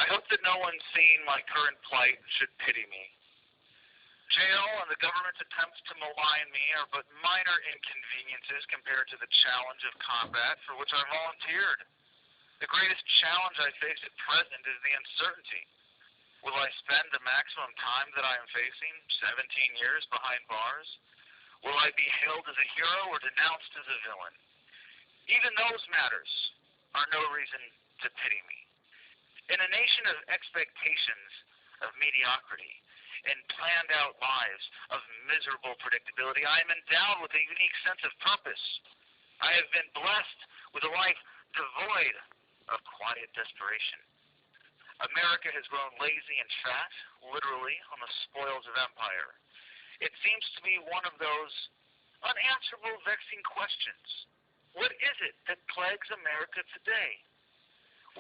I hope that no one seeing my current plight should pity me. Jail and the government's attempts to malign me are but minor inconveniences compared to the challenge of combat for which I volunteered. The greatest challenge I face at present is the uncertainty. Will I spend the maximum time that I am facing, 17 years behind bars? Will I be hailed as a hero or denounced as a villain? Even those matters are no reason to pity me. In a nation of expectations, of mediocrity, and planned out lives of miserable predictability, I am endowed with a unique sense of purpose. I have been blessed with a life devoid of quiet desperation. America has grown lazy and fat, literally, on the spoils of empire. It seems to be one of those unanswerable, vexing questions. What is it that plagues America today?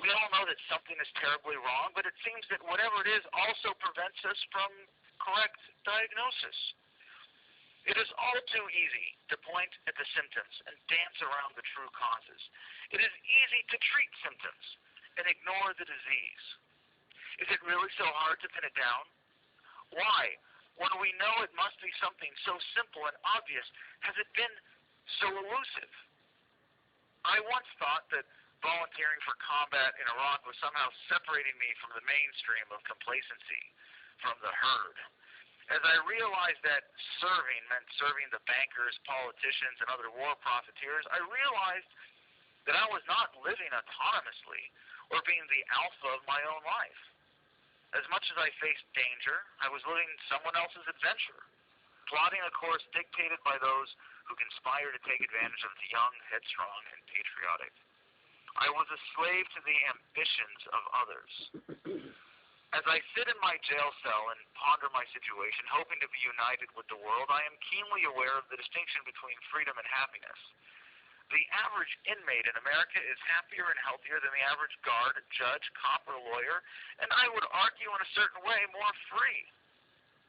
We all know that something is terribly wrong, but it seems that whatever it is also prevents us from correct diagnosis. It is all too easy to point at the symptoms and dance around the true causes. It is easy to treat symptoms and ignore the disease. Is it really so hard to pin it down? Why, when we know it must be something so simple and obvious, has it been so elusive? I once thought that volunteering for combat in Iraq was somehow separating me from the mainstream of complacency, from the herd. As I realized that serving meant serving the bankers, politicians, and other war profiteers, I realized that I was not living autonomously or being the alpha of my own life. As much as I faced danger, I was living someone else's adventure, plotting a course dictated by those who conspire to take advantage of the young, headstrong, and patriotic. I was a slave to the ambitions of others. As I sit in my jail cell and ponder my situation, hoping to be united with the world, I am keenly aware of the distinction between freedom and happiness. The average inmate in America is happier and healthier than the average guard, judge, cop, or lawyer, and I would argue in a certain way more free.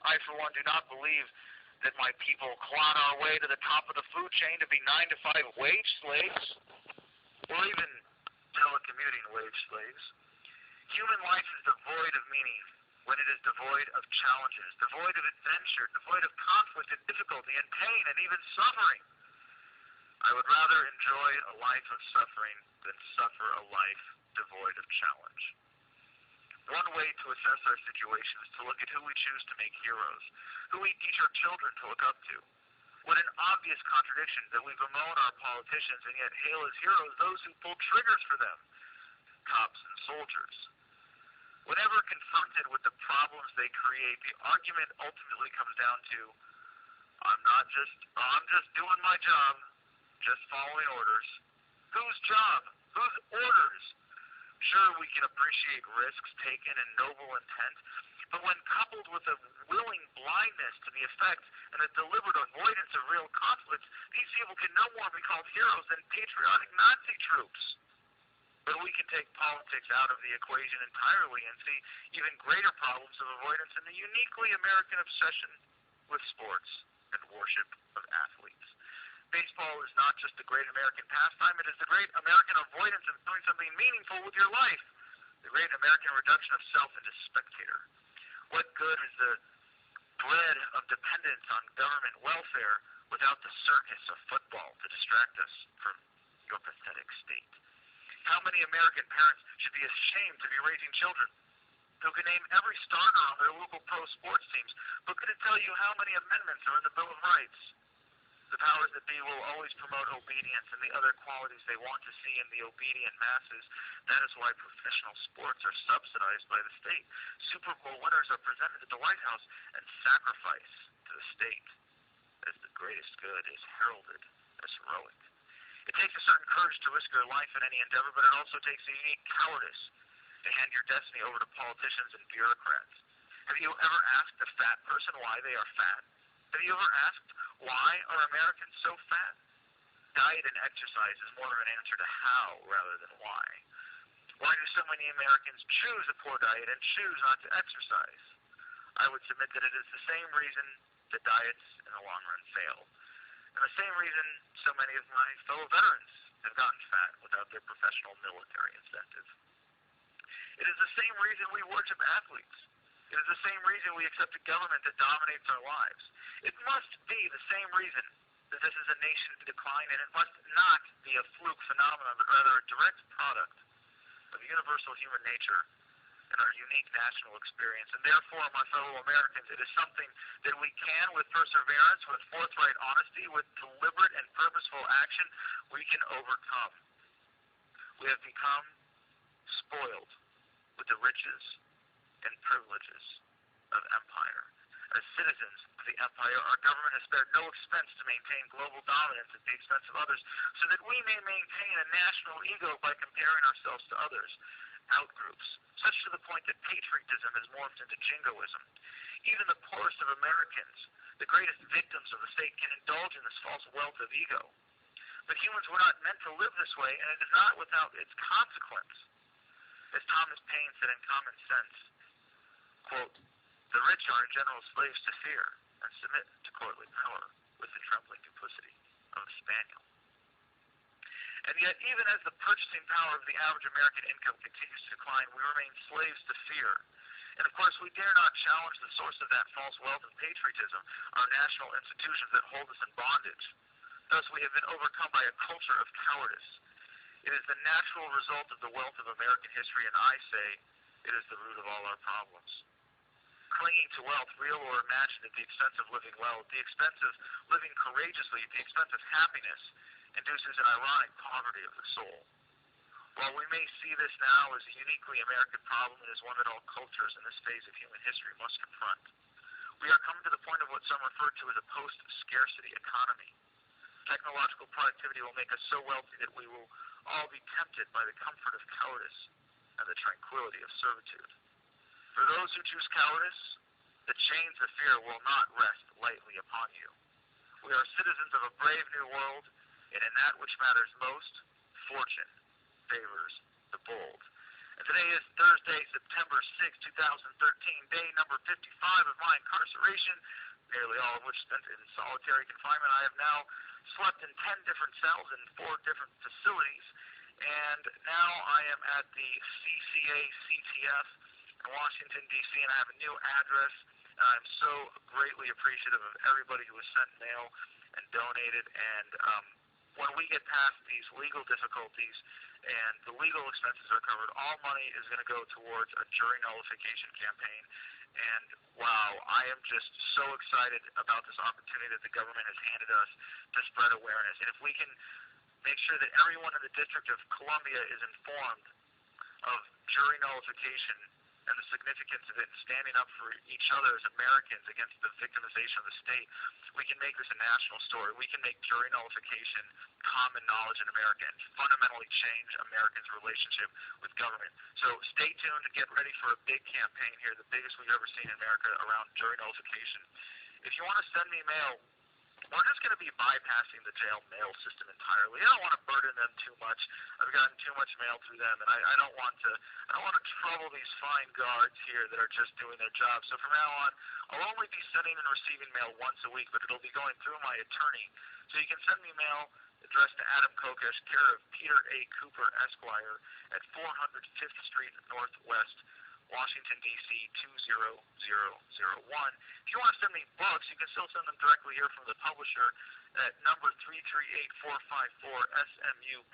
I, for one, do not believe that my people clod our way to the top of the food chain to be 9-to-5 wage slaves, or even telecommuting wage slaves. Human life is devoid of meaning when it is devoid of challenges, devoid of adventure, devoid of conflict and difficulty and pain and even suffering. I would rather enjoy a life of suffering than suffer a life devoid of challenge. One way to assess our situation is to look at who we choose to make heroes, who we teach our children to look up to. What an obvious contradiction that we bemoan our politicians and yet hail as heroes those who pull triggers for them, cops and soldiers. Whenever confronted with the problems they create, the argument ultimately comes down to, I'm just doing my job, just following orders. Whose job? Whose orders? Sure, we can appreciate risks taken and noble intent, but when coupled with a willing blindness to the effects and a deliberate avoidance of real conflicts, these people can no more be called heroes than patriotic Nazi troops. But we can take politics out of the equation entirely and see even greater problems of avoidance in the uniquely American obsession with sports and worship of athletes. Baseball is not just a great American pastime, it is the great American avoidance of doing something meaningful with your life, the great American reduction of self into spectator. What good is the bread of dependence on government welfare without the circus of football to distract us from your pathetic state? How many American parents should be ashamed to be raising children who can name every starter on their local pro sports teams, but couldn't tell you how many amendments are in the Bill of Rights? The powers that be will always promote obedience and the other qualities they want to see in the obedient masses. That is why professional sports are subsidized by the state. Super Bowl winners are presented at the White House and sacrificed to the state as the greatest good is heralded as heroic. It takes a certain courage to risk your life in any endeavor, but it also takes a unique cowardice to hand your destiny over to politicians and bureaucrats. Have you ever asked a fat person why they are fat? Have you ever asked, why are Americans so fat? Diet and exercise is more of an answer to how rather than why. Why do so many Americans choose a poor diet and choose not to exercise? I would submit that it is the same reason that diets in the long run fail. And the same reason so many of my fellow veterans have gotten fat without their professional military incentive. It is the same reason we worship athletes. It is the same reason we accept a government that dominates our lives. It must be the same reason that this is a nation in decline, and it must not be a fluke phenomenon, but rather a direct product of universal human nature and our unique national experience. And therefore, my fellow Americans, it is something that we can, with perseverance, with forthright honesty, with deliberate and purposeful action, we can overcome. We have become spoiled with the riches and privileges of empire. As citizens of the empire, our government has spared no expense to maintain global dominance at the expense of others, so that we may maintain a national ego by comparing ourselves to others, outgroups, such to the point that patriotism has morphed into jingoism. Even the poorest of Americans, the greatest victims of the state, can indulge in this false wealth of ego. But humans were not meant to live this way, and it is not without its consequence. As Thomas Paine said in Common Sense, quote, "The rich are in general slaves to fear, and submit to courtly power with the trembling duplicity of a spaniel." And yet, even as the purchasing power of the average American income continues to decline, we remain slaves to fear. And of course, we dare not challenge the source of that false wealth and patriotism, our national institutions that hold us in bondage. Thus, we have been overcome by a culture of cowardice. It is the natural result of the wealth of American history, and I say it is the root of all our problems. Clinging to wealth, real or imagined, at the expense of living well, at the expense of living courageously, at the expense of happiness, induces an ironic poverty of the soul. While we may see this now as a uniquely American problem, it is one that all cultures in this phase of human history must confront. We are coming to the point of what some refer to as a post-scarcity economy. Technological productivity will make us so wealthy that we will all be tempted by the comfort of cowardice and the tranquility of servitude. For those who choose cowardice, the chains of fear will not rest lightly upon you. We are citizens of a brave new world, and in that which matters most, fortune favors the bold. And today is Thursday, September 6, 2013, day number 55 of my incarceration, nearly all of which spent in solitary confinement. I have now slept in 10 different cells in 4 different facilities, and now I am at the CCA-CTF in Washington, D.C., and I have a new address, and I'm so greatly appreciative of everybody who has sent mail and donated, and when we get past these legal difficulties and the legal expenses are covered, all money is going to go towards a jury nullification campaign. And wow, I am just so excited about this opportunity that the government has handed us to spread awareness. And if we can make sure that everyone in the District of Columbia is informed of jury nullification and the significance of it, and standing up for each other as Americans against the victimization of the state, we can make this a national story. We can make jury nullification common knowledge in America and fundamentally change Americans' relationship with government. So stay tuned to get ready for a big campaign here, the biggest we've ever seen in America around jury nullification. If you want to send me mail, we're just going to be bypassing the jail mail system entirely. I don't want to burden them too much. I've gotten too much mail through them, and I don't want to trouble these fine guards here that are just doing their job. So from now on, I'll only be sending and receiving mail once a week, but it'll be going through my attorney. So you can send me mail addressed to Adam Kokesh, care of Peter A. Cooper, Esquire, at 400 5th Street Northwest, Washington, D.C. 20001. If you want to send me books, you can still send them directly here from the publisher at number 338454 SMUB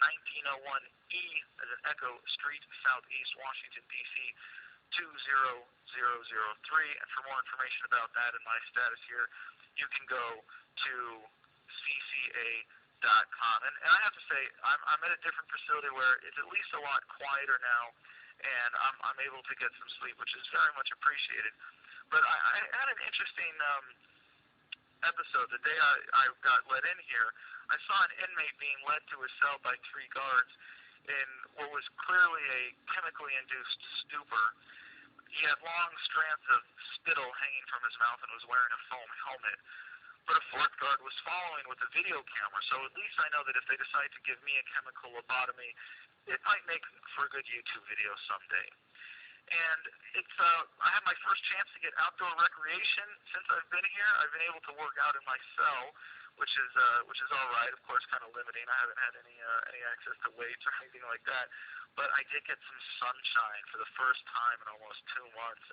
1901E as in Echo Street, Southeast Washington, D.C. 20003. And for more information about that and my status here, you can go to cca.com. And I have to say, I'm at a different facility where it's at least a lot quieter now, and I'm able to get some sleep, which is very much appreciated. But I had an interesting episode. The day I got let in here, I saw an inmate being led to his cell by 3 guards in what was clearly a chemically induced stupor. He had long strands of spittle hanging from his mouth and was wearing a foam helmet. But a 4th guard was following with a video camera, so at least I know that if they decide to give me a chemical lobotomy, it might make for a good YouTube video someday. And it's I had my first chance to get outdoor recreation since I've been here. I've been able to work out in my cell, which is all right. Of course, kind of limiting. I haven't had any access to weights or anything like that. But I did get some sunshine for the first time in almost 2 months,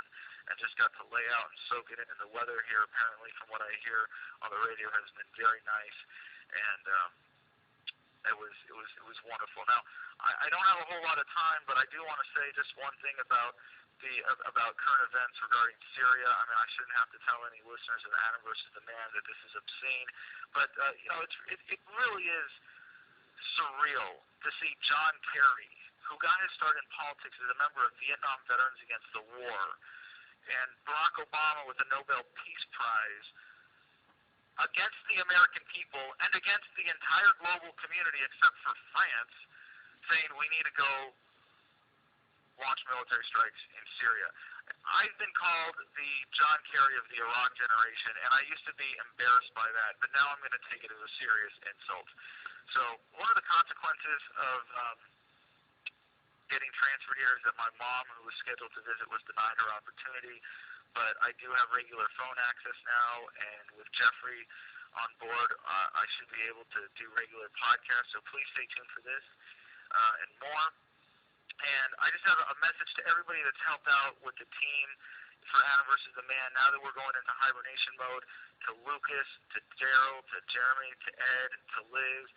and just got to lay out and soak it in. And the weather here, apparently, from what I hear on the radio, has been very nice. And it was wonderful. Now, I don't have a whole lot of time, but I do want to say just one thing about about current events regarding Syria. I mean, I shouldn't have to tell any listeners of Adam versus the Man that this is obscene, but it really is surreal to see John Kerry, who got his start in politics as a member of Vietnam Veterans Against the War, and Barack Obama with the Nobel Peace Prize, against the American people and against the entire global community except for France, saying we need to go launch military strikes in Syria. I've been called the John Kerry of the Iraq generation, and I used to be embarrassed by that, but now I'm going to take it as a serious insult. So one of the consequences of getting transferred here is that my mom, who was scheduled to visit, was denied her opportunity. But I do have regular phone access now, and with Jeffrey on board, I should be able to do regular podcasts, so please stay tuned for this and more. And I just have a message to everybody that's helped out with the team for Adam versus the Man. Now that we're going into hibernation mode, to Lucas, to Daryl, to Jeremy, to Ed, to Liz,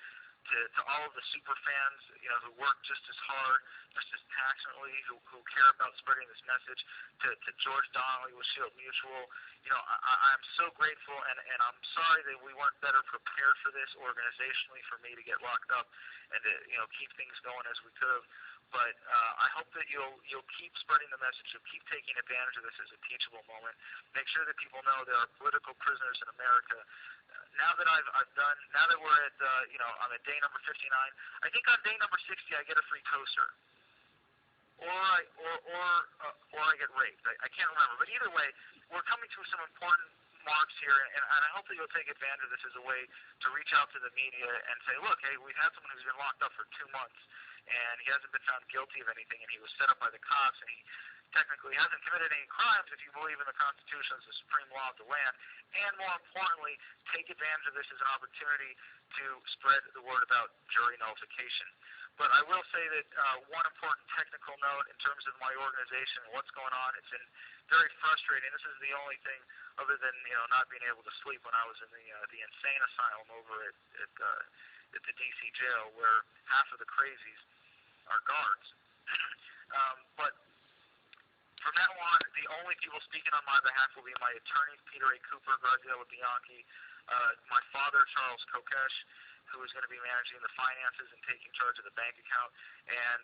to all of the super fans, who work just as hard, just as passionately, who care about spreading this message, to George Donnelly with Shield Mutual. I'm so grateful, and I'm sorry that we weren't better prepared for this organizationally, for me to get locked up and to keep things going as we could have. But I hope that you'll keep spreading the message. You'll keep taking advantage of this as a teachable moment. Make sure that people know there are political prisoners in America. Now that now that we're at I'm at day number 59. I think on day number 60 I get a free toaster, or I get raped. I can't remember, but either way, we're coming to some important marks here, and I hope that you'll take advantage of this as a way to reach out to the media and say, look, hey, we've had someone who's been locked up for 2 months, and he hasn't been found guilty of anything, and he was set up by the cops, and he technically hasn't committed any crimes if you believe in the Constitution as the supreme law of the land. And more importantly, take advantage of this as an opportunity to spread the word about jury nullification. But I will say that one important technical note in terms of my organization and what's going on, it's been very frustrating. This is the only thing other than not being able to sleep when I was in the insane asylum over at the DC jail, where half of the crazies are guards. But from now on, the only people speaking on my behalf will be my attorneys, Peter A. Cooper, Graziella Bianchi, my father, Charles Kokesh, who is going to be managing the finances and taking charge of the bank account, and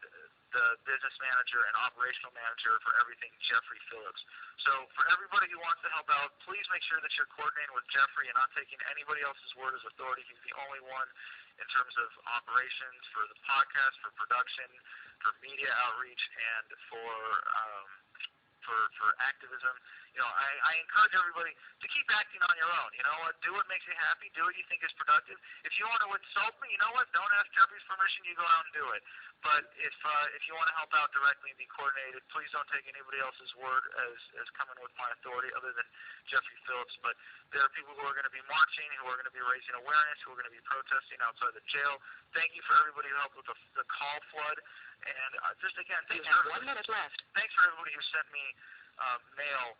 the business manager and operational manager for everything, Jeffrey Phillips. So for everybody who wants to help out, please make sure that you're coordinating with Jeffrey and not taking anybody else's word as authority. He's the only one in terms of operations for the podcast, for production, for media outreach, and for activism. I encourage everybody to keep acting on your own. Do what makes you happy. Do what you think is productive. If you want to insult me, don't ask Jeffrey's permission. You go out and do it. But if you want to help out directly and be coordinated, please don't take anybody else's word as coming with my authority other than Jeffrey Phillips. But there are people who are going to be marching, who are going to be raising awareness, who are going to be protesting outside the jail. Thank you for everybody who helped with the call flood. And just again, thanks for 1 minute left. Thanks for everybody who sent me mail.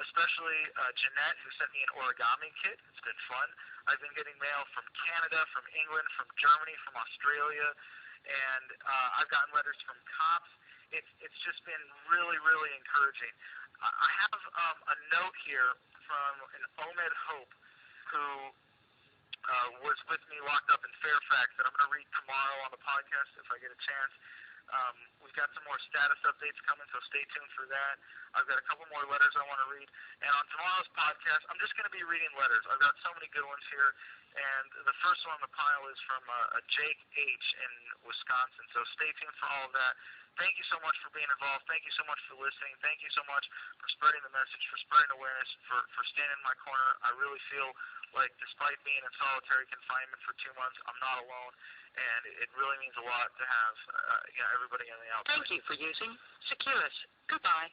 Especially Jeanette, who sent me an origami kit. It's been fun. I've been getting mail from Canada, from England, from Germany, from Australia, and I've gotten letters from cops. It's just been really, really encouraging. I have a note here from an Omed Hope, who was with me locked up in Fairfax, that I'm going to read tomorrow on the podcast if I get a chance. We've got some more status updates coming, so stay tuned for that. I've got a couple more letters I want to read. And on tomorrow's podcast, I'm just going to be reading letters. I've got so many good ones here. And the first one on the pile is from a Jake H. in Wisconsin. So stay tuned for all of that. Thank you so much for being involved. Thank you so much for listening. Thank you so much for spreading the message, for spreading awareness, for standing in my corner. I really feel like despite being in solitary confinement for 2 months, I'm not alone, and it really means a lot to have everybody on the outside. Thank you for using Securus. Goodbye.